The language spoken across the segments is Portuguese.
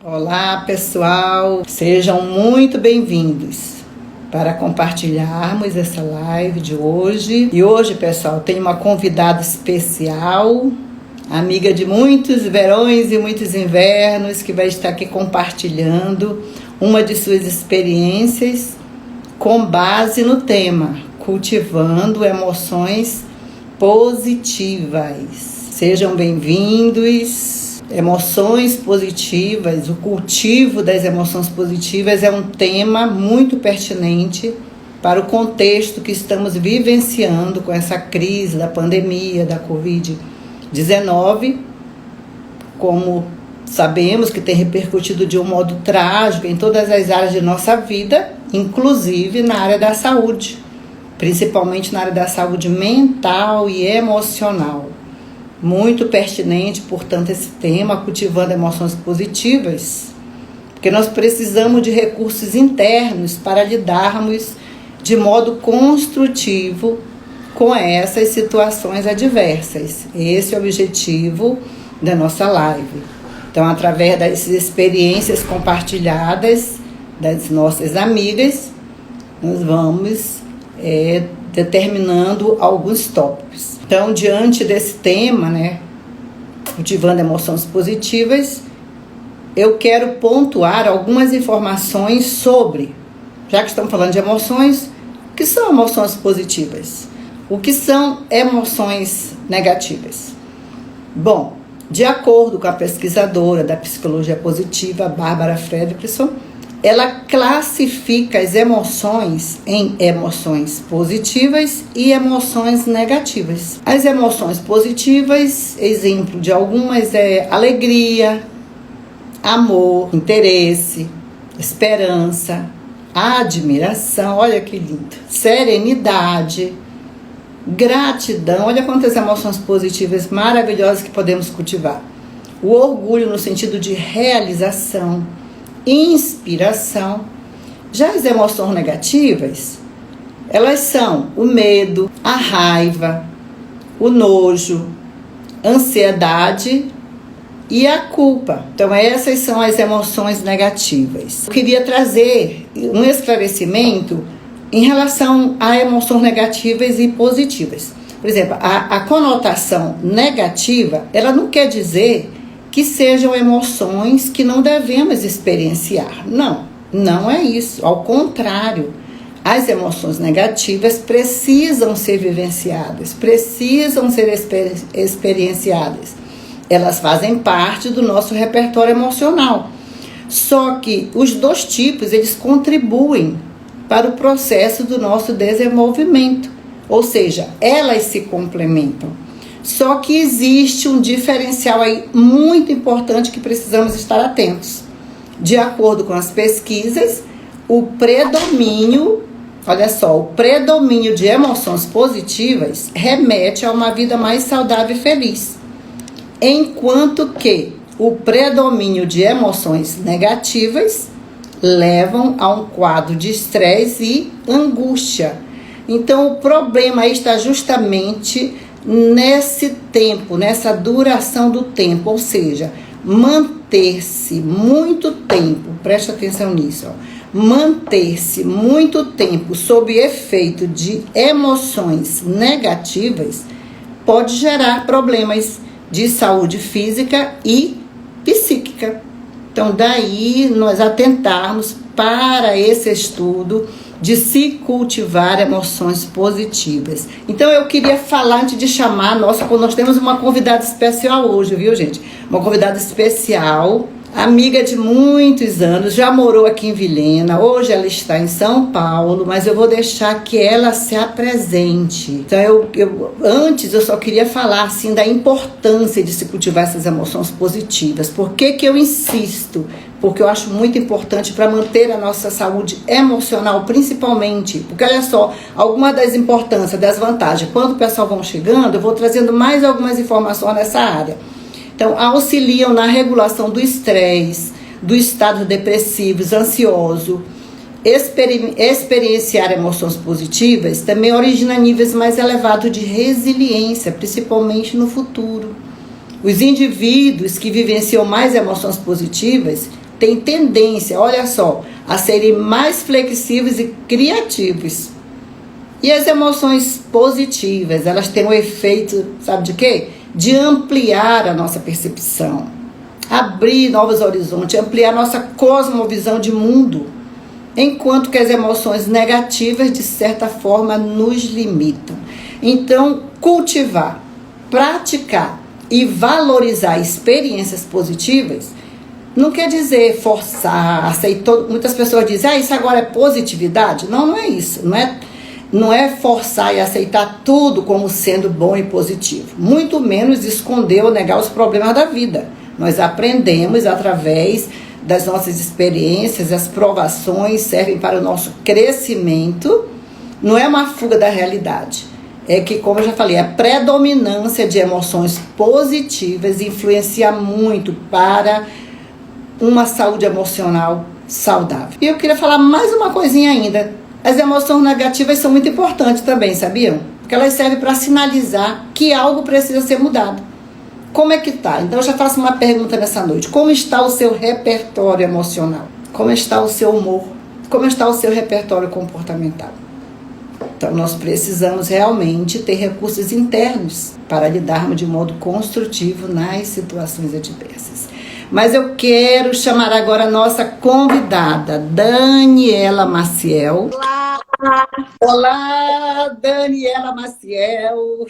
Olá pessoal, sejam muito bem-vindos para compartilharmos essa live de hoje. E hoje, pessoal, tem uma convidada especial, amiga de muitos verões e muitos invernos, que vai estar aqui compartilhando uma de suas experiências com base no tema Cultivando Emoções Positivas. Sejam bem-vindos. Emoções positivas, o cultivo das emoções positivas é um tema muito pertinente para o contexto que estamos vivenciando com essa crise da pandemia, da Covid-19, como sabemos que tem repercutido de um modo trágico em todas as áreas de nossa vida, inclusive na área da saúde, principalmente na área da saúde mental e emocional. Muito pertinente, portanto, esse tema, cultivando emoções positivas, porque nós precisamos de recursos internos para lidarmos de modo construtivo com essas situações adversas. Esse é o objetivo da nossa live. Então, através das experiências compartilhadas das nossas amigas, nós vamos determinando alguns tópicos. Então, diante desse tema, cultivando emoções positivas, eu quero pontuar algumas informações sobre, já que estamos falando de emoções, o que são emoções positivas? O que são emoções negativas? Bom, de acordo com a pesquisadora da psicologia positiva, Barbara Fredrickson, ela classifica as emoções em emoções positivas e emoções negativas. As emoções positivas, exemplo de algumas é alegria, amor, interesse, esperança, admiração, olha que lindo, serenidade, gratidão, olha quantas emoções positivas maravilhosas que podemos cultivar. O orgulho no sentido de realização, inspiração. Já as emoções negativas, elas são o medo, a raiva, o nojo, ansiedade e a culpa. Então essas são as emoções negativas. Eu queria trazer um esclarecimento em relação a emoções negativas e positivas. Por exemplo, a conotação negativa, ela não quer dizer que sejam emoções que não devemos experienciar. Não é isso. Ao contrário, as emoções negativas precisam ser vivenciadas, precisam ser experienciadas. Elas fazem parte do nosso repertório emocional. Só que os dois tipos, eles contribuem para o processo do nosso desenvolvimento. Ou seja, elas se complementam. Só que existe um diferencial aí muito importante que precisamos estar atentos. De acordo com as pesquisas, o predomínio de emoções positivas remete a uma vida mais saudável e feliz. Enquanto que o predomínio de emoções negativas levam a um quadro de estresse e angústia. Então, o problema aí está justamente nesse tempo, nessa duração do tempo, ou seja, manter-se muito tempo, preste atenção nisso, manter-se muito tempo sob efeito de emoções negativas pode gerar problemas de saúde física e psíquica. Então, daí nós atentarmos para esse estudo de se cultivar emoções positivas. Então eu queria falar, antes de chamar nós temos uma convidada especial hoje, viu, gente? Uma convidada especial, amiga de muitos anos, já morou aqui em Vilhena, hoje ela está em São Paulo, mas eu vou deixar que ela se apresente. Então antes eu só queria falar assim da importância de se cultivar essas emoções positivas. Por que eu insisto? Porque eu acho muito importante para manter a nossa saúde emocional, principalmente. Porque olha só, alguma das importâncias, das vantagens, quando o pessoal vão chegando, eu vou trazendo mais algumas informações nessa área. Então, auxiliam na regulação do estresse, do estado depressivo, ansioso. Experienciar emoções positivas também origina níveis mais elevados de resiliência, principalmente no futuro. Os indivíduos que vivenciam mais emoções positivas têm tendência, olha só, a serem mais flexíveis e criativos. E as emoções positivas, elas têm o efeito, sabe de quê? De ampliar a nossa percepção, abrir novos horizontes, ampliar nossa cosmovisão de mundo, enquanto que as emoções negativas, de certa forma, nos limitam. Então, cultivar, praticar e valorizar experiências positivas não quer dizer forçar, aceitar. Muitas pessoas dizem, isso agora é positividade. Não, não é isso. Não é forçar e aceitar tudo como sendo bom e positivo. Muito menos esconder ou negar os problemas da vida. Nós aprendemos através das nossas experiências, as provações servem para o nosso crescimento. Não é uma fuga da realidade. É que, como eu já falei, a predominância de emoções positivas influencia muito para uma saúde emocional saudável. E eu queria falar mais uma coisinha ainda. As emoções negativas são muito importantes também, sabiam? Porque elas servem para sinalizar que algo precisa ser mudado. Como é que tá? Então eu já faço uma pergunta nessa noite. Como está o seu repertório emocional? Como está o seu humor? Como está o seu repertório comportamental? Então nós precisamos realmente ter recursos internos para lidarmos de modo construtivo nas situações adversas. Mas eu quero chamar agora a nossa convidada, Daniela Maciel. Olá! Olá, Daniela Maciel.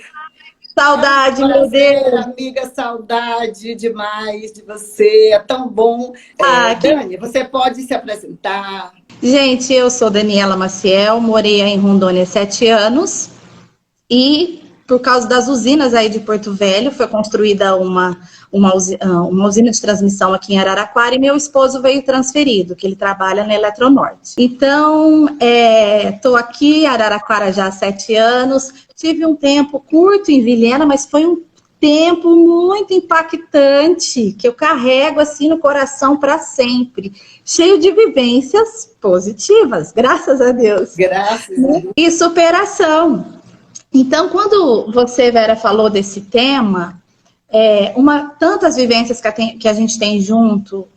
Saudade, meu Deus! Amiga, saudade demais de você, é tão bom. Dani, você pode se apresentar? Gente, eu sou Daniela Maciel, morei em Rondônia 7 anos e por causa das usinas aí de Porto Velho, foi construída uma usina de transmissão aqui em Araraquara e meu esposo veio transferido, que ele trabalha na Eletronorte. Então, estou aqui em Araraquara já há 7 anos, tive um tempo curto em Vilhena, mas foi um tempo muito impactante, que eu carrego assim no coração para sempre, cheio de vivências positivas, graças a Deus. Graças a Deus. E superação. Então, quando você, Vera, falou desse tema, tantas vivências que a gente tem junto,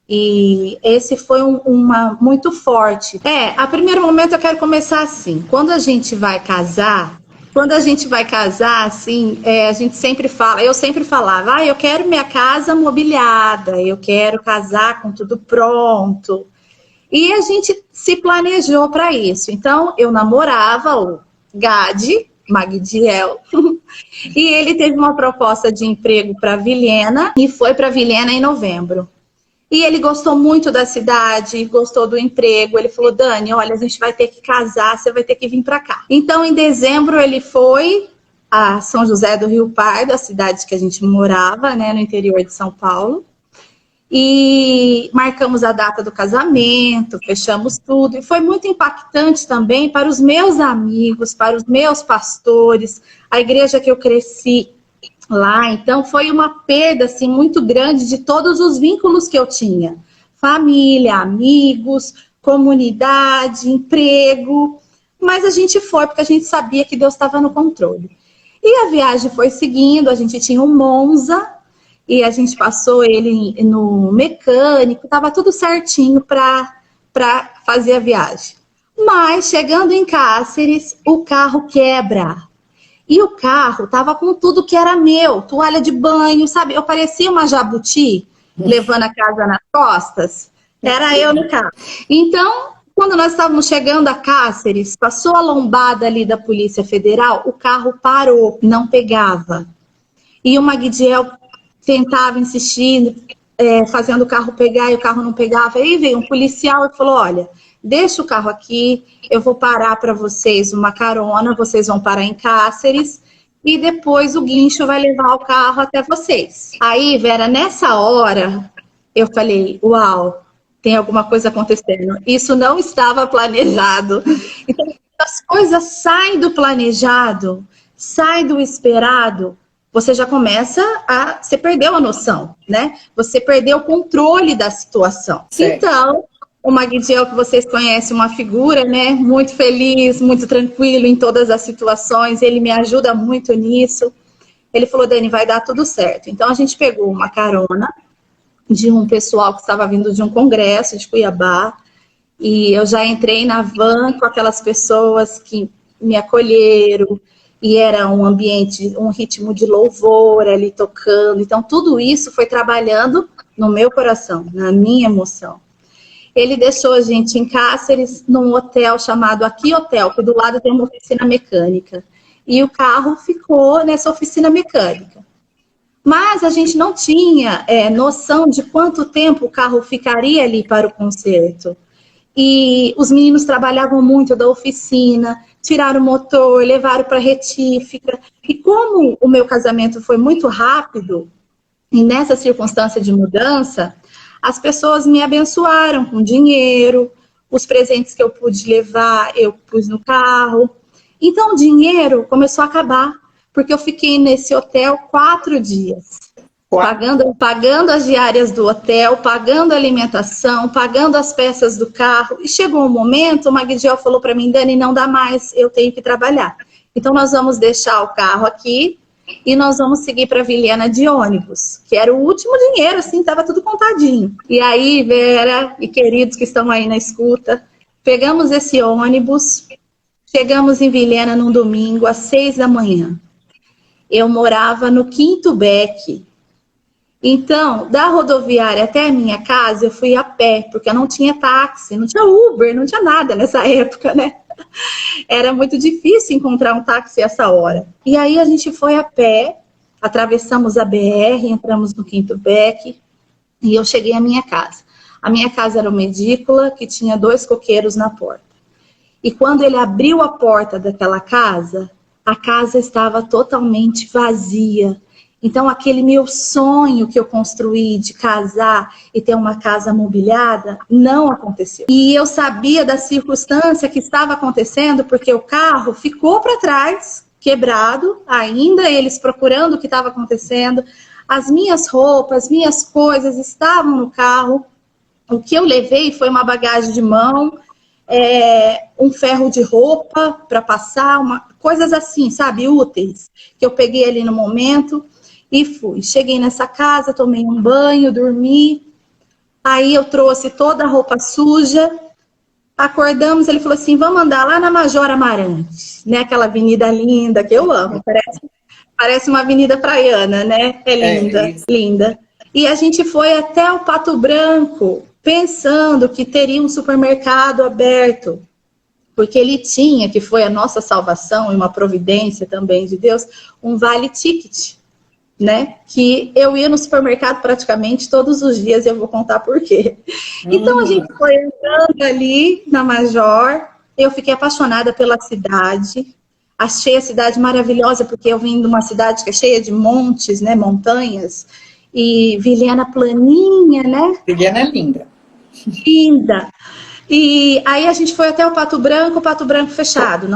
e esse foi uma muito forte. A primeiro momento eu quero começar assim, quando a gente vai casar, assim, a gente sempre fala, eu sempre falava, eu quero minha casa mobiliada, eu quero casar com tudo pronto. E a gente se planejou para isso. Então, eu namorava o Magdiel, e ele teve uma proposta de emprego para Vilhena, e foi para Vilhena em novembro. E ele gostou muito da cidade, gostou do emprego. Ele falou, Dani, olha, a gente vai ter que casar, você vai ter que vir para cá. Então, em dezembro, ele foi a São José do Rio Pardo, a cidade que a gente morava, né, no interior de São Paulo. E marcamos a data do casamento, fechamos tudo. E foi muito impactante também para os meus amigos, para os meus pastores, a igreja que eu cresci lá. Então foi uma perda assim, muito grande de todos os vínculos que eu tinha. Família, amigos, comunidade, emprego. Mas a gente foi porque a gente sabia que Deus estava no controle. E a viagem foi seguindo, a gente tinha um Monza, e a gente passou ele no mecânico, estava tudo certinho para fazer a viagem. Mas, chegando em Cáceres, o carro quebra. E o carro estava com tudo que era meu, toalha de banho, sabe? Eu parecia uma jabuti, levando a casa nas costas. Era eu no carro. Então, quando nós estávamos chegando a Cáceres, passou a lombada ali da Polícia Federal, o carro parou, não pegava. E o Magdiel tentava insistir, fazendo o carro pegar e o carro não pegava. Aí veio um policial e falou, olha, deixa o carro aqui, eu vou parar para vocês uma carona, vocês vão parar em Cáceres e depois o guincho vai levar o carro até vocês. Aí, Vera, nessa hora, eu falei, uau, tem alguma coisa acontecendo. Isso não estava planejado. Então, as coisas saem do planejado, saem do esperado, você já começa você perdeu a noção, né? Você perdeu o controle da situação. Certo. Então, o Magdiel, que vocês conhecem, uma figura, né? Muito feliz, muito tranquilo em todas as situações. Ele me ajuda muito nisso. Ele falou, Dani, vai dar tudo certo. Então, a gente pegou uma carona de um pessoal que estava vindo de um congresso de Cuiabá, e eu já entrei na van com aquelas pessoas que me acolheram, e era um ambiente, um ritmo de louvor ali tocando. Então, tudo isso foi trabalhando no meu coração, na minha emoção. Ele deixou a gente em Cáceres, num hotel chamado Aqui Hotel, que do lado tem uma oficina mecânica. E o carro ficou nessa oficina mecânica. Mas a gente não tinha noção de quanto tempo o carro ficaria ali para o concerto. E os meninos trabalhavam muito da oficina, tiraram o motor, levaram para a retífica. E como o meu casamento foi muito rápido, e nessa circunstância de mudança, as pessoas me abençoaram com dinheiro, os presentes que eu pude levar, eu pus no carro. Então o dinheiro começou a acabar, porque eu fiquei nesse hotel 4 dias. Pagando as diárias do hotel, pagando a alimentação, pagando as peças do carro. E chegou um momento, o Magdiel falou para mim, Dani, não dá mais, eu tenho que trabalhar. Então nós vamos deixar o carro aqui e nós vamos seguir para Vilhena de ônibus, que era o último dinheiro, assim, estava tudo contadinho. E aí, Vera e queridos que estão aí na escuta, pegamos esse ônibus, chegamos em Vilhena num domingo, às 6 da manhã. Eu morava no 5º beck. Então, da rodoviária até a minha casa, eu fui a pé, porque eu não tinha táxi, não tinha Uber, não tinha nada nessa época, né? Era muito difícil encontrar um táxi essa hora. E aí a gente foi a pé, atravessamos a BR, entramos no 5º beck e eu cheguei à minha casa. A minha casa era uma edícula que tinha 2 coqueiros na porta. E quando ele abriu a porta daquela casa, a casa estava totalmente vazia. Então, aquele meu sonho que eu construí de casar e ter uma casa mobiliada, não aconteceu. E eu sabia da circunstância que estava acontecendo, porque o carro ficou para trás, quebrado, ainda eles procurando o que estava acontecendo. As minhas roupas, minhas coisas estavam no carro. O que eu levei foi uma bagagem de mão, um ferro de roupa para passar, coisas assim, sabe, úteis, que eu peguei ali no momento. E fui. Cheguei nessa casa, tomei um banho, dormi. Aí eu trouxe toda a roupa suja. Acordamos, ele falou assim, vamos andar lá na Major Amarante, né? Aquela avenida linda que eu amo. Parece uma avenida praiana, né? É linda, linda. E a gente foi até o Pato Branco, pensando que teria um supermercado aberto. Porque ele tinha, que foi a nossa salvação e uma providência também de Deus, um vale ticket. Né? Que eu ia no supermercado praticamente todos os dias e eu vou contar por quê. Então a gente foi andando ali na Major, eu fiquei apaixonada pela cidade, achei a cidade maravilhosa porque eu vim de uma cidade que é cheia de montes, né, montanhas, e Vilhena planinha, né? Vilhena é linda. Linda. E aí a gente foi até o Pato Branco fechado,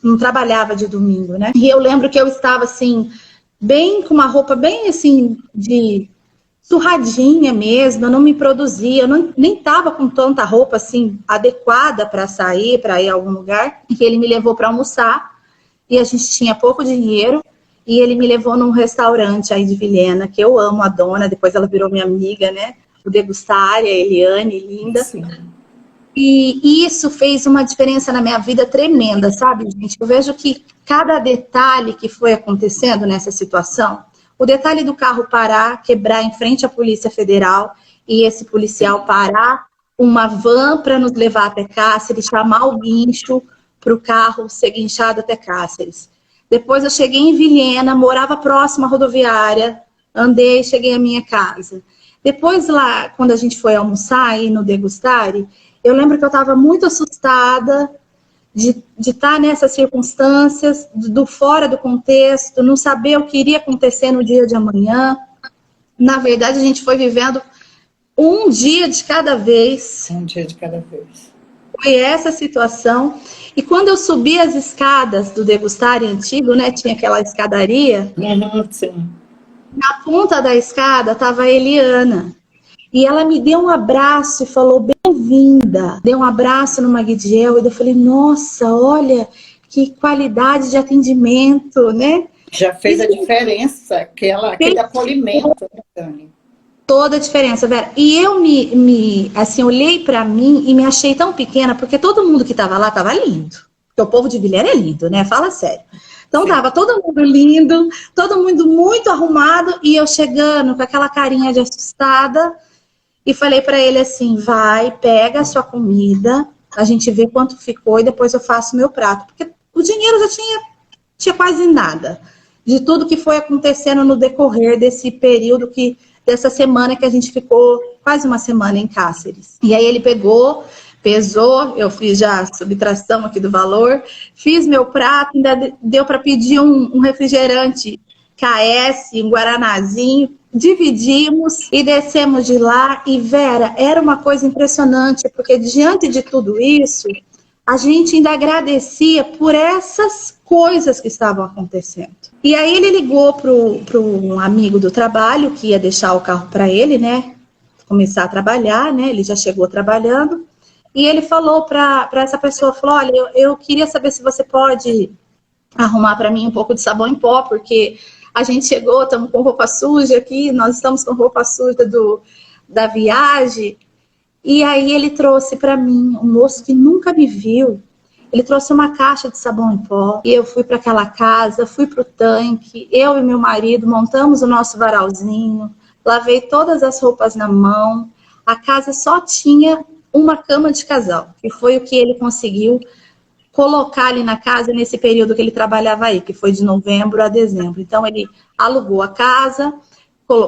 não trabalhava de domingo, né? E eu lembro que eu estava assim, bem com uma roupa bem assim, de surradinha mesmo, eu não me produzia, eu nem tava com tanta roupa assim, adequada para sair, para ir a algum lugar, e ele me levou para almoçar, e a gente tinha pouco dinheiro, e ele me levou num restaurante aí de Vilhena, que eu amo a dona, depois ela virou minha amiga, né, o Degustária, Eliane, linda. Sim. E isso fez uma diferença na minha vida tremenda, sabe, gente? Eu vejo que cada detalhe que foi acontecendo nessa situação, o detalhe do carro parar, quebrar em frente à Polícia Federal e esse policial parar uma van para nos levar até Cáceres, chamar o guincho para o carro ser guinchado até Cáceres. Depois eu cheguei em Vilhena, morava próximo à rodoviária, andei, cheguei à minha casa. Depois lá, quando a gente foi almoçar aí no Degustare, eu lembro que eu estava muito assustada de estar nessas circunstâncias, do fora do contexto, não saber o que iria acontecer no dia de amanhã. Na verdade, a gente foi vivendo um dia de cada vez. Um dia de cada vez. Foi essa situação. E quando eu subi as escadas do Degustário antigo, né, tinha aquela escadaria. Sim. Na ponta da escada estava a Eliana. E ela me deu um abraço e falou, bem-vinda. Deu um abraço no Magdiel e eu falei, nossa, olha que qualidade de atendimento, né? Já fez a diferença, aquele acolhimento, Dani. toda a diferença, Vera. E eu assim, olhei pra mim e me achei tão pequena, porque todo mundo que tava lá tava lindo. Porque o povo de Vilhena é lindo, né? Fala sério. Então Sim. tava todo mundo lindo, todo mundo muito arrumado, e eu chegando com aquela carinha de assustada, e falei pra ele assim, vai, pega a sua comida, a gente vê quanto ficou e depois eu faço meu prato. Porque o dinheiro já tinha quase nada de tudo que foi acontecendo no decorrer desse período dessa semana que a gente ficou quase uma semana em Cáceres. E aí ele pegou, pesou, eu fiz já a subtração aqui do valor, fiz meu prato, ainda deu para pedir um refrigerante KS, um guaranazinho, dividimos e descemos de lá. E Vera, era uma coisa impressionante, porque diante de tudo isso, a gente ainda agradecia por essas coisas que estavam acontecendo. E aí ele ligou para um amigo do trabalho, que ia deixar o carro para ele, né? Começar a trabalhar, né? Ele já chegou trabalhando. E ele falou para essa pessoa, falou, olha, eu queria saber se você pode arrumar para mim um pouco de sabão em pó, porque a gente chegou, estamos com roupa suja aqui, nós estamos com roupa suja da viagem. E aí ele trouxe para mim, um moço que nunca me viu, ele trouxe uma caixa de sabão em pó, e eu fui para aquela casa, fui para o tanque, eu e meu marido montamos o nosso varalzinho, lavei todas as roupas na mão, a casa só tinha uma cama de casal, que foi o que ele conseguiu colocar ali na casa nesse período que ele trabalhava aí, que foi de novembro a dezembro. Então ele alugou a casa,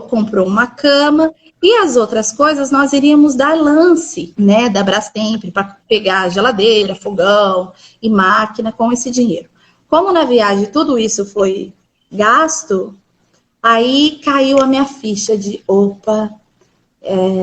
comprou uma cama e as outras coisas nós iríamos dar lance, né, da Brastemp para pegar geladeira, fogão e máquina com esse dinheiro. Como na viagem tudo isso foi gasto, aí caiu a minha ficha de opa,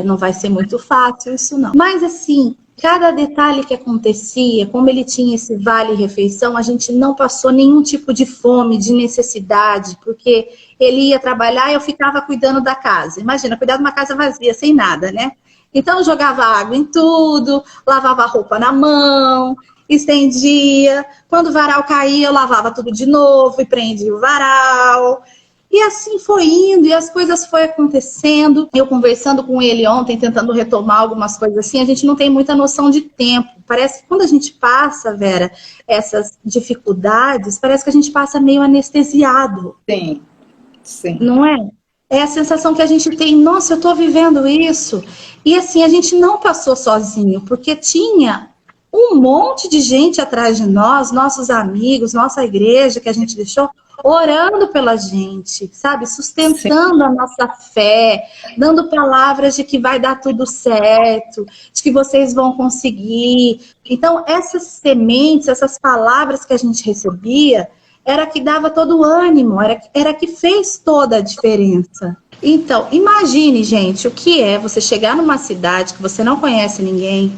não vai ser muito fácil isso não. Mas assim, cada detalhe que acontecia, como ele tinha esse vale-refeição, a gente não passou nenhum tipo de fome, de necessidade, porque ele ia trabalhar e eu ficava cuidando da casa. Imagina, cuidar de uma casa vazia, sem nada, né? Então eu jogava água em tudo, lavava a roupa na mão, estendia. Quando o varal caía, eu lavava tudo de novo e prendia o varal. E assim foi indo, e as coisas foram acontecendo. Eu conversando com ele ontem, tentando retomar algumas coisas assim, a gente não tem muita noção de tempo. Parece que quando a gente passa, Vera, essas dificuldades, parece que a gente passa meio anestesiado. Sim, sim. Não é? É a sensação que a gente tem, nossa, eu tô vivendo isso. E assim, a gente não passou sozinho, porque tinha um monte de gente atrás de nós, nossos amigos, nossa igreja que a gente deixou, orando pela gente, sabe? Sustentando Sim. a nossa fé, dando palavras de que vai dar tudo certo, de que vocês vão conseguir. Então, essas sementes, essas palavras que a gente recebia, era que dava todo o ânimo, era que fez toda a diferença. Então, imagine, gente, o que é você chegar numa cidade que você não conhece ninguém,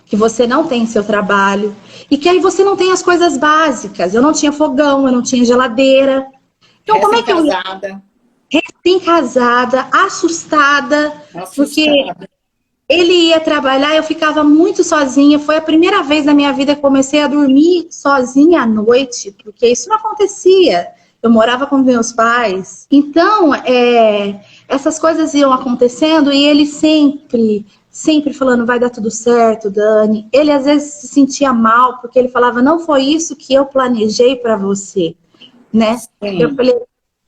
que você não tem seu trabalho, e que aí você não tem as coisas básicas. Eu não tinha fogão, eu não tinha geladeira. Então, como é que eu ia? Recém-casada, assustada, porque ele ia trabalhar, eu ficava muito sozinha. Foi a primeira vez na minha vida que comecei a dormir sozinha à noite, porque isso não acontecia. Eu morava com meus pais. Então, essas coisas iam acontecendo e ele sempre falando, vai dar tudo certo, Dani. Ele às vezes se sentia mal, porque ele falava, não foi isso que eu planejei para você, né?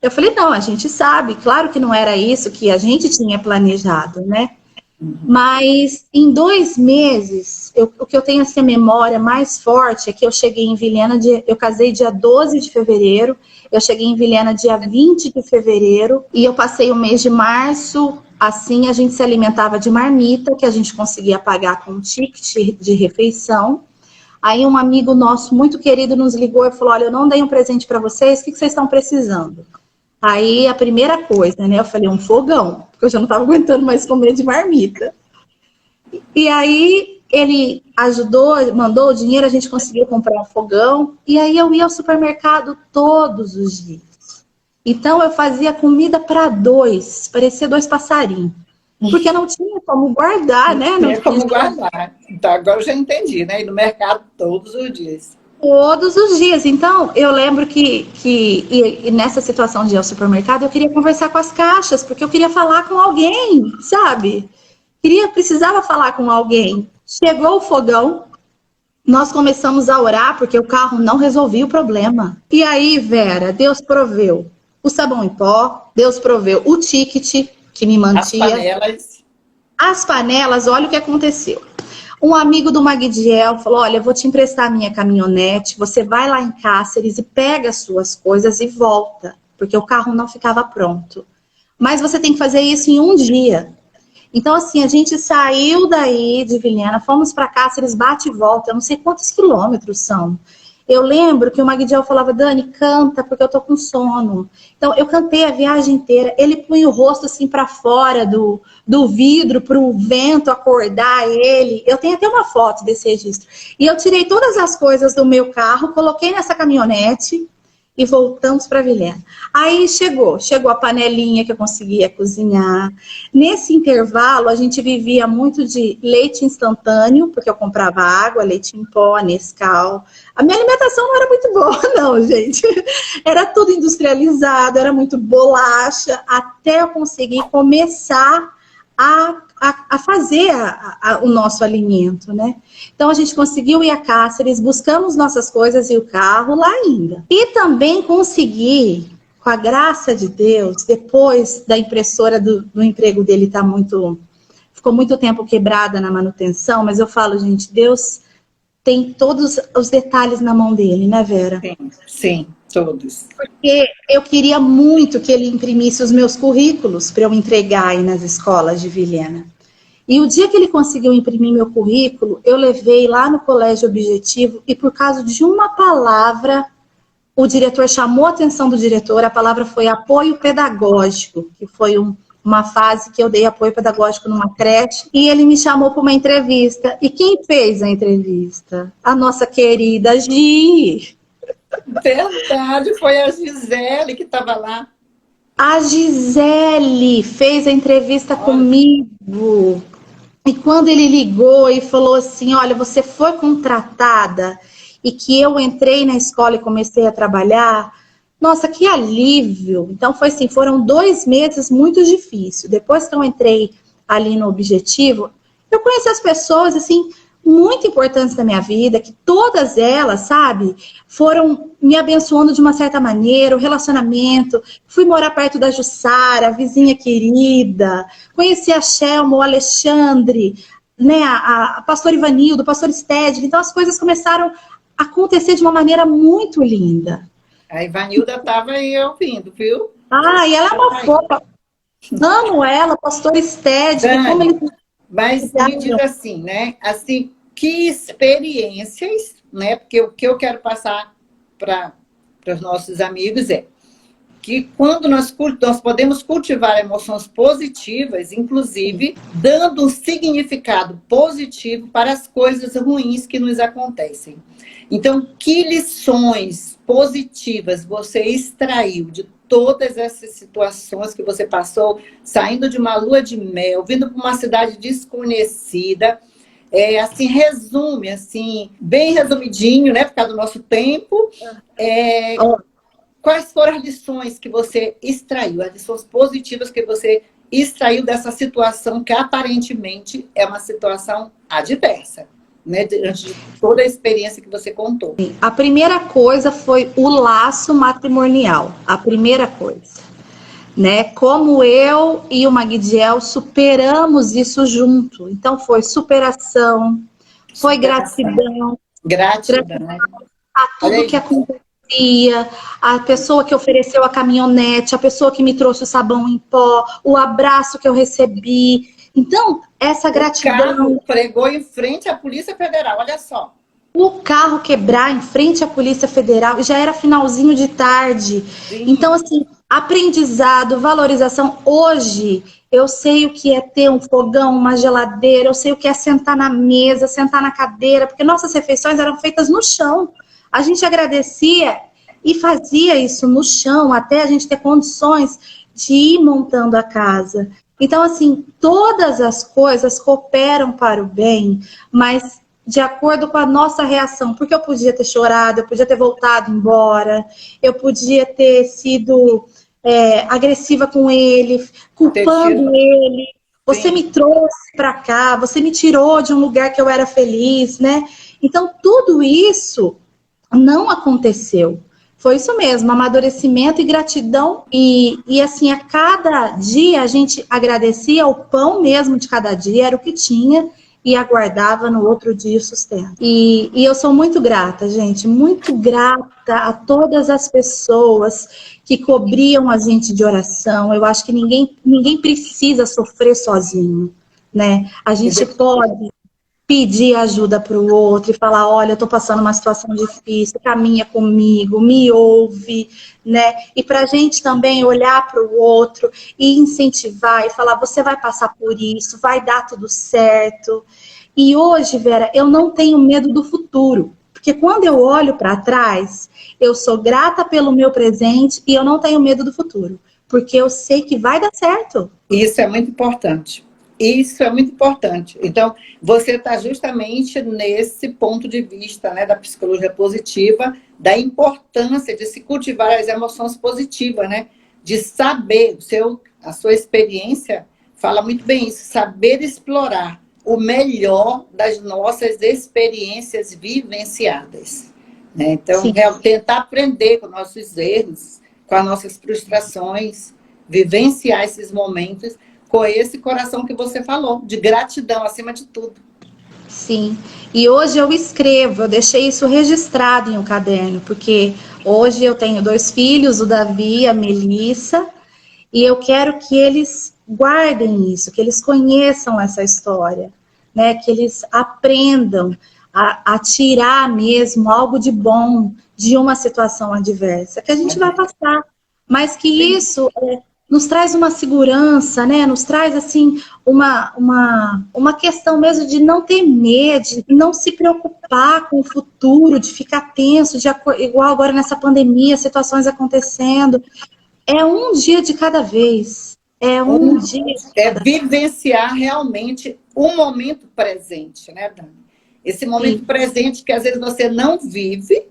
Eu falei, não, a gente sabe, claro que não era isso que a gente tinha planejado, né? Mas em 2 meses, o que eu tenho assim, a memória mais forte é que eu cheguei em Vilhena, eu casei dia 12 de fevereiro, eu cheguei em Vilhena dia 20 de fevereiro, e eu passei o mês de março. Assim, a gente se alimentava de marmita, que a gente conseguia pagar com um ticket de refeição. Aí um amigo nosso muito querido nos ligou e falou, olha, eu não dei um presente para vocês, o que vocês estão precisando? Aí a primeira coisa, né, eu falei, um fogão, porque eu já não estava aguentando mais comer de marmita. E aí ele ajudou, mandou o dinheiro, a gente conseguiu comprar um fogão, e aí eu ia ao supermercado todos os dias. Então, eu fazia comida para 2, parecia 2 passarinhos. Porque não tinha como guardar, né? Não tinha como guardar. Então, agora eu já entendi, né? Ir no mercado todos os dias. Todos os dias. Então, eu lembro que nessa situação de ir ao supermercado, eu queria conversar com as caixas, porque eu queria falar com alguém, sabe? Precisava falar com alguém. Chegou o fogão, nós começamos a orar, porque o carro não resolvia o problema. E aí, Vera, Deus proveu o sabão em pó, Deus proveu o ticket que me mantia. As panelas, olha o que aconteceu. Um amigo do Magdiel falou, olha, eu vou te emprestar a minha caminhonete, você vai lá em Cáceres e pega as suas coisas e volta, porque o carro não ficava pronto. Mas você tem que fazer isso em um dia. Então, assim, a gente saiu daí de Vilhena, fomos para Cáceres, bate e volta, eu não sei quantos quilômetros são. Eu lembro que o Magdiel falava, Dani, canta, porque eu tô com sono. Então, eu cantei a viagem inteira. Ele punha o rosto assim para fora do vidro, para o vento acordar ele. Eu tenho até uma foto desse registro. E eu tirei todas as coisas do meu carro, coloquei nessa caminhonete e voltamos para Vilhena. Aí chegou a panelinha que eu conseguia cozinhar. Nesse intervalo, a gente vivia muito de leite instantâneo, porque eu comprava água, leite em pó, Nescau. A minha alimentação não era muito boa, não, gente. Era tudo industrializado, era muito bolacha, até eu conseguir começar a fazer o nosso alimento, né? Então, a gente conseguiu ir a Cáceres, buscamos nossas coisas e o carro lá ainda. E também consegui, com a graça de Deus, depois da impressora do emprego dele ficou muito tempo quebrada na manutenção, mas eu falo, gente, Deus tem todos os detalhes na mão dele, né, Vera? Sim, todos. Porque eu queria muito que ele imprimisse os meus currículos para eu entregar aí nas escolas de Vilhena. E o dia que ele conseguiu imprimir meu currículo, eu levei lá no Colégio Objetivo e por causa de uma palavra, o diretor chamou a atenção do diretor, a palavra foi apoio pedagógico, que foi uma fase que eu dei apoio pedagógico numa creche, e ele me chamou para uma entrevista. E quem fez a entrevista? A nossa querida Gi. Verdade, foi a Gisele que estava lá. A Gisele fez a entrevista comigo. E quando ele ligou e falou assim, olha, você foi contratada e que eu entrei na escola e comecei a trabalhar, nossa, que alívio. Então foi assim, foram 2 meses muito difíceis. Depois que eu entrei ali no Objetivo, eu conheci as pessoas, assim, muito importantes da minha vida, que todas elas, sabe, foram me abençoando de uma certa maneira, o relacionamento. Fui morar perto da Jussara, a vizinha querida, conheci a Shelma, o Alexandre, né, a pastor Ivanildo, o pastor Stedley. Então as coisas começaram a acontecer de uma maneira muito linda. A Ivanilda estava aí ouvindo, viu? Ah, e ela é uma fofa. Amo ela, pastor Stedley, como ele... Mas me diz assim, né? Assim, que experiências, né? Porque o que eu quero passar para os nossos amigos é que quando nós podemos cultivar emoções positivas, inclusive dando um significado positivo para as coisas ruins que nos acontecem. Então, que lições positivas você extraiu de todas essas situações que você passou, saindo de uma lua de mel, vindo para uma cidade desconhecida, assim, resume, assim, bem resumidinho, né, por causa do nosso tempo, quais foram as lições que você extraiu, as lições positivas que você extraiu dessa situação que aparentemente é uma situação adversa, né, diante de toda a experiência que você contou? A primeira coisa foi o laço matrimonial, a primeira coisa, né? Como eu e o Magdiel superamos isso junto. Então foi superação, foi gratidão a tudo que acontecia, a pessoa que ofereceu a caminhonete, a pessoa que me trouxe o sabão em pó, o abraço que eu recebi. Então, essa gratidão... O carro pregou em frente à Polícia Federal, olha só. O carro quebrar em frente à Polícia Federal, já era finalzinho de tarde. Sim. Então, assim, aprendizado, valorização. Hoje, eu sei o que é ter um fogão, uma geladeira, eu sei o que é sentar na mesa, sentar na cadeira, porque nossas refeições eram feitas no chão. A gente agradecia e fazia isso no chão, até a gente ter condições de ir montando a casa. Então, assim, todas as coisas cooperam para o bem, mas de acordo com a nossa reação, porque eu podia ter chorado, eu podia ter voltado embora, eu podia ter sido agressiva com ele, culpando ele. Você me trouxe para cá, você me tirou de um lugar que eu era feliz, né? Então, tudo isso não aconteceu. Foi isso mesmo, amadurecimento e gratidão. E assim, a cada dia a gente agradecia o pão mesmo de cada dia, era o que tinha, e aguardava no outro dia o sustento. E eu sou muito grata, gente, muito grata a todas as pessoas que cobriam a gente de oração. Eu acho que ninguém precisa sofrer sozinho, né? A gente pode pedir ajuda para o outro e falar, olha, eu estou passando uma situação difícil, caminha comigo, me ouve, né? E para a gente também olhar para o outro e incentivar e falar, você vai passar por isso, vai dar tudo certo. E hoje, Vera, eu não tenho medo do futuro, porque quando eu olho para trás, eu sou grata pelo meu presente e eu não tenho medo do futuro, porque eu sei que vai dar certo. Isso é muito importante. Isso é muito importante. Então, você está justamente nesse ponto de vista, né, da psicologia positiva, da importância de se cultivar as emoções positivas, né? De saber, a sua experiência fala muito bem isso, saber explorar o melhor das nossas experiências vivenciadas, né? Então, tentar aprender com nossos erros, com as nossas frustrações, vivenciar esses momentos com esse coração que você falou, de gratidão acima de tudo. Sim, e hoje eu escrevo, eu deixei isso registrado em um caderno, porque hoje eu tenho 2 filhos, o Davi e a Melissa, e eu quero que eles guardem isso, que eles conheçam essa história, né? Que eles aprendam a tirar mesmo algo de bom de uma situação adversa, que a gente vai passar, mas que isso nos traz uma segurança, né? Nos traz, assim, uma questão mesmo de não ter medo, de não se preocupar com o futuro, de ficar tenso, igual agora nessa pandemia, situações acontecendo. É um dia de cada vez. É um dia de cada vez. Vivenciar realmente o momento presente, né, Dani? Esse momento presente que às vezes você não vive,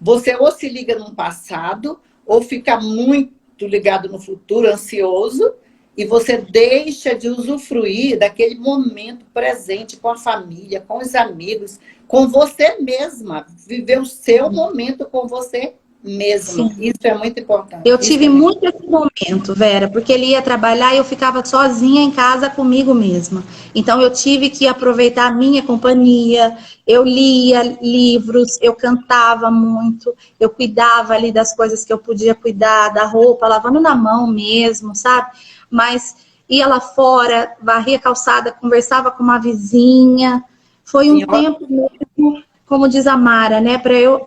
você ou se liga no passado, ou fica muito ligado no futuro, ansioso, e você deixa de usufruir daquele momento presente com a família, com os amigos, com você mesma, viver o seu momento com você mesma. Sim. Isso é muito importante. Eu tive muito esse momento, Vera, porque ele ia trabalhar e eu ficava sozinha em casa comigo mesma. Então eu tive que aproveitar a minha companhia, eu lia livros, eu cantava muito, eu cuidava ali das coisas que eu podia cuidar, da roupa, lavando na mão mesmo, sabe? Mas ia lá fora, varria a calçada, conversava com uma vizinha. Foi um tempo mesmo, como diz a Mara, né, para eu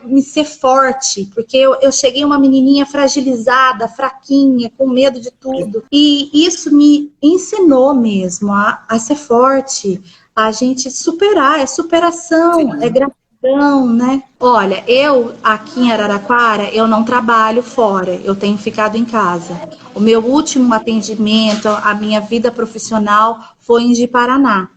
me ser forte, porque eu cheguei uma menininha fragilizada, fraquinha, com medo de tudo. E isso me ensinou mesmo a ser forte, a gente superar, é superação, é gratidão, né? Olha, eu aqui em Araraquara, eu não trabalho fora, eu tenho ficado em casa. O meu último atendimento, a minha vida profissional foi em Ji-Paraná.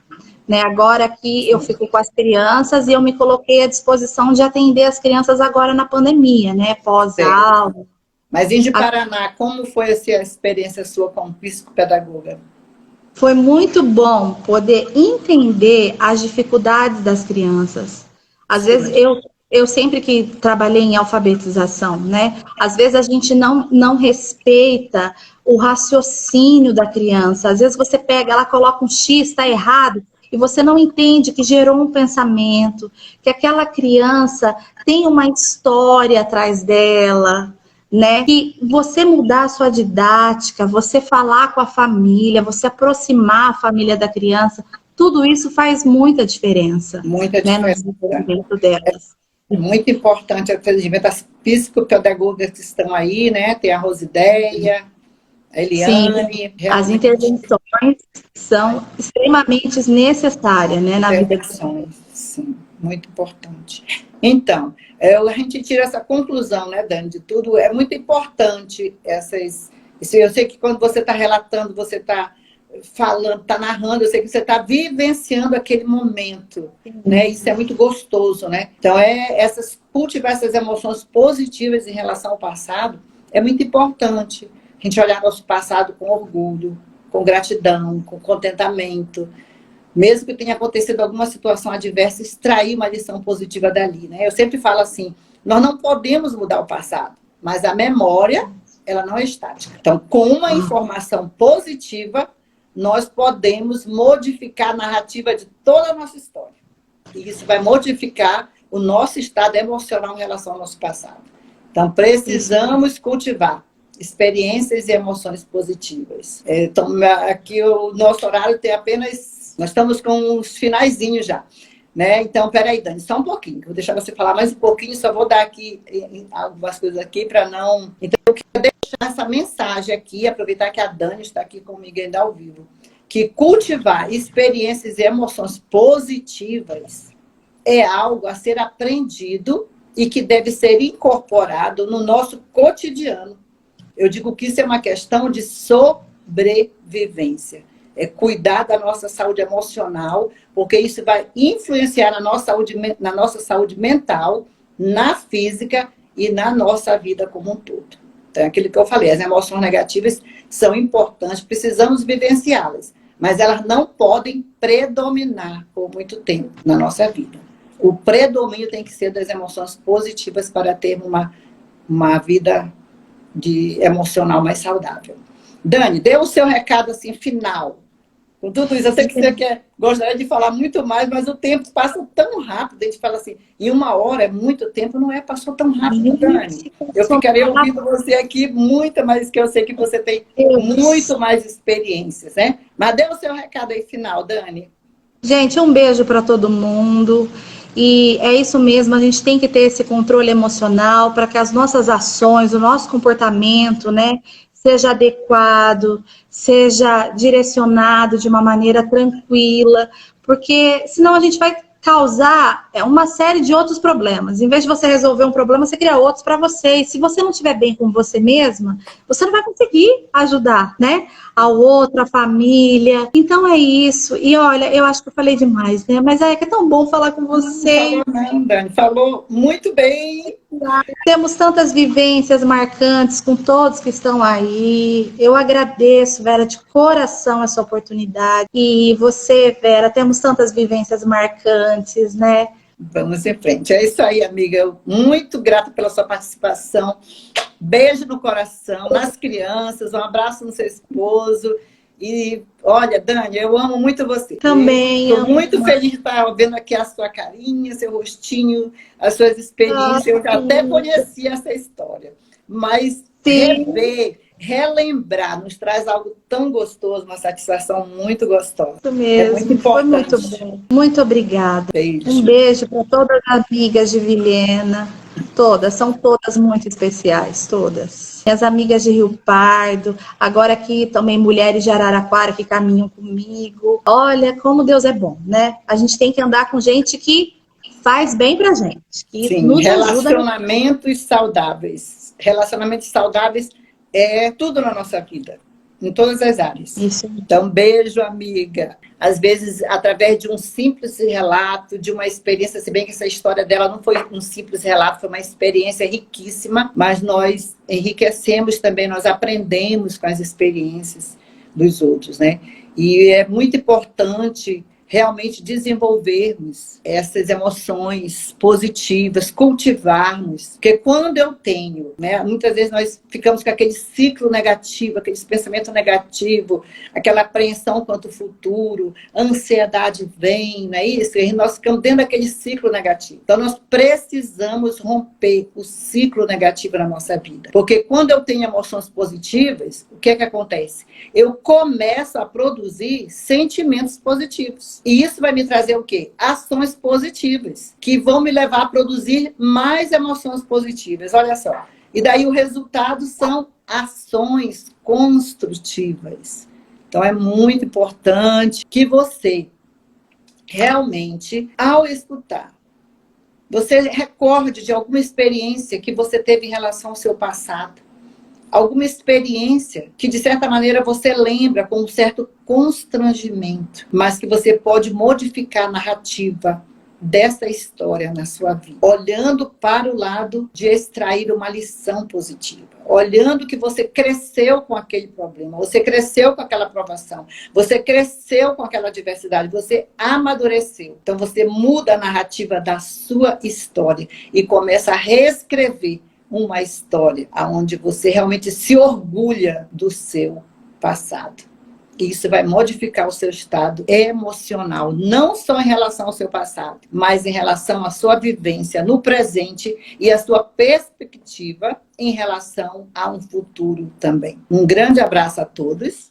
Né, agora aqui eu fico com as crianças e eu me coloquei à disposição de atender as crianças agora na pandemia, né? Pós-aula. Mas em Ji-Paraná, como foi essa experiência sua como psicopedagoga? Foi muito bom poder entender as dificuldades das crianças. Às vezes eu sempre que trabalhei em alfabetização, né? Às vezes a gente não respeita o raciocínio da criança. Às vezes você pega, ela coloca um X, está errado. E você não entende que gerou um pensamento, que aquela criança tem uma história atrás dela, né? Que você mudar a sua didática, você falar com a família, você aproximar a família da criança, tudo isso faz muita diferença. Muita diferença. No desenvolvimento delas. É muito importante o atendimento das psicopedagogas que estão aí, né? Tem a Rosideia, a Eliane. Sim, as intervenções são extremamente necessárias, né, na vida. Sim, muito importante. Então, a gente tira essa conclusão, né, Dani, de tudo. É muito importante essas... Eu sei que quando você está relatando, você está falando, está narrando, eu sei que você está vivenciando aquele momento, né? Isso é muito gostoso, né? Então, cultivar essas emoções positivas em relação ao passado é muito importante. A gente olhar nosso passado com orgulho, com gratidão, com contentamento, mesmo que tenha acontecido alguma situação adversa, extrair uma lição positiva dali, né? Eu sempre falo assim, nós não podemos mudar o passado, mas a memória, ela não é estática. Então, com uma informação positiva, nós podemos modificar a narrativa de toda a nossa história. E isso vai modificar o nosso estado emocional em relação ao nosso passado. Então, precisamos cultivar experiências e emoções positivas. Então, aqui o nosso horário tem apenas... Nós estamos com os finaizinhos já. Né? Então, peraí, Dani, só um pouquinho. Vou deixar você falar mais um pouquinho, só vou dar aqui algumas coisas aqui para não... Então, eu quero deixar essa mensagem aqui, aproveitar que a Dani está aqui comigo ainda ao vivo, que cultivar experiências e emoções positivas é algo a ser aprendido e que deve ser incorporado no nosso cotidiano. Eu digo que isso é uma questão de sobrevivência. É cuidar da nossa saúde emocional, porque isso vai influenciar na nossa saúde mental, na física e na nossa vida como um todo. Então, é aquilo que eu falei, as emoções negativas são importantes, precisamos vivenciá-las, mas elas não podem predominar por muito tempo na nossa vida. O predomínio tem que ser das emoções positivas para ter uma vida emocional mais saudável. Dani, dê o seu recado assim, final. Com tudo isso, eu sei que você gostaria de falar muito mais, mas o tempo passa tão rápido. A gente fala assim, em 1 hora é muito tempo, não é? Passou tão rápido, Dani. Eu ficaria ouvindo você aqui muito, mas que eu sei que você tem muito mais experiências, né? Mas dê o seu recado aí final, Dani. Gente, um beijo para todo mundo. E é isso mesmo, a gente tem que ter esse controle emocional para que as nossas ações, o nosso comportamento, né, seja adequado, seja direcionado de uma maneira tranquila, porque senão a gente vai causar uma série de outros problemas. Em vez de você resolver um problema, você cria outros para você. E se você não estiver bem com você mesma, você não vai conseguir ajudar, né? Ao outro, a família. Então é isso. E olha, eu acho que eu falei demais, né? Mas é que é tão bom falar com você. Não falou não, Dani. Falou muito bem. Temos tantas vivências marcantes com todos que estão aí. Eu agradeço, Vera, de coração essa oportunidade. E você, Vera, temos tantas vivências marcantes, né? Vamos em frente. É isso aí, amiga. Muito grata pela sua participação. Beijo no coração, nas crianças, um abraço no seu esposo. E olha, Dani, eu amo muito você. Também. Estou muito feliz de estar vendo aqui a sua carinha, seu rostinho, as suas experiências. Eu até conhecia essa história. Mas relembrar, nos traz algo tão gostoso, uma satisfação muito gostosa. Isso mesmo. É muito importante. Foi muito bom. Muito obrigada. Beijo. Um beijo para todas as amigas de Vilhena. Todas, são todas muito especiais, todas. Minhas amigas de Rio Pardo, agora aqui também mulheres de Araraquara que caminham comigo. Olha como Deus é bom, né? A gente tem que andar com gente que faz bem pra gente. Que Sim, nos relacionamentos saudáveis. Relacionamentos saudáveis é tudo na nossa vida, em todas as áreas. Isso. Então, beijo, amiga. Às vezes, através de um simples relato, de uma experiência, se bem que essa história dela não foi um simples relato, foi uma experiência riquíssima, mas nós enriquecemos também, nós aprendemos com as experiências dos outros, né? E é muito importante realmente desenvolvermos essas emoções positivas, cultivarmos. Porque quando eu tenho, né, muitas vezes nós ficamos com aquele ciclo negativo, aquele pensamento negativo, aquela apreensão quanto ao futuro, a ansiedade vem, não é isso? E nós ficamos dentro daquele ciclo negativo. Então nós precisamos romper o ciclo negativo na nossa vida. Porque quando eu tenho emoções positivas, o que é que acontece? Eu começo a produzir sentimentos positivos. E isso vai me trazer o quê? Ações positivas, que vão me levar a produzir mais emoções positivas. Olha só. E daí o resultado são ações construtivas. Então é muito importante que você realmente, ao escutar, você recorde de alguma experiência que você teve em relação ao seu passado. alguma experiência que, de certa maneira, você lembra com um certo constrangimento, mas que você pode modificar a narrativa dessa história na sua vida, olhando para o lado de extrair uma lição positiva, olhando que você cresceu com aquele problema, você cresceu com aquela provação, você cresceu com aquela adversidade, você amadureceu. Então você muda a narrativa da sua história e começa a reescrever uma história onde você realmente se orgulha do seu passado. Isso vai modificar o seu estado emocional, não só em relação ao seu passado, mas em relação à sua vivência no presente e à sua perspectiva em relação a um futuro também. Um grande abraço a todos.